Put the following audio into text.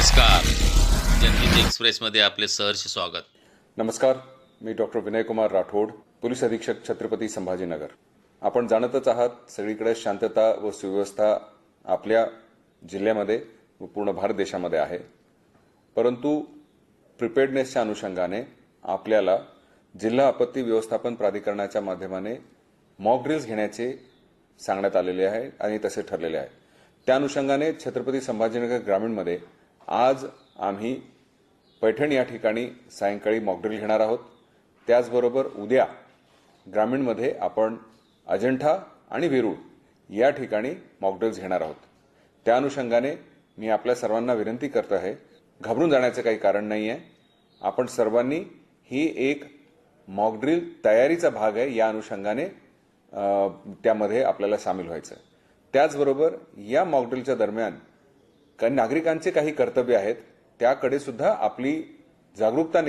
नमस्कार. जनहित एक्सप्रेसमध्ये आपले सहर्ष स्वागत. नमस्कार. मी डॉक्टर विनयकुमार राठोड, पोलीस अधीक्षक छत्रपती संभाजीनगर. आपण जाणतच आहात सगळीकडे शांतता व सुव्यवस्था आपल्या जिल्ह्यामध्ये व पूर्ण भारत देशामध्ये आहे. परंतु प्रिपेअर्डनेसच्या अनुषंगाने आपल्याला जिल्हा आपत्ती व्यवस्थापन प्राधिकरणाच्या माध्यमाने मॉक ड्रिल्स घेण्याचे सांगण्यात आलेले आहे आणि तसे ठरलेले आहे. त्या अनुषंगाने छत्रपती संभाजीनगर ग्रामीणमध्ये आज आम्ही पैठण या ठिकाणी सायंकाळी मॉक ड्रिल घेणार आहोत. त्याचबरोबर उद्या ग्रामीणमध्ये आपण अजंठा आणि वेरूळ या ठिकाणी मॉक ड्रिल्स घेणार आहोत. त्या अनुषंगाने मी आपल्या सर्वांना विनंती करत आहे, घाबरून जाण्याचं काही कारण नाही आहे. आपण सर्वांनी ही एक मॉक ड्रिल तयारीचा भाग आहे, या अनुषंगाने त्यामध्ये आपल्याला सामील व्हायचं. त्याचबरोबर या मॉक ड्रिलच्या दरम्यान नागरिकांचे काही कर्तव्य आहेत, त्याकडे सुद्धा आपली जागरूकता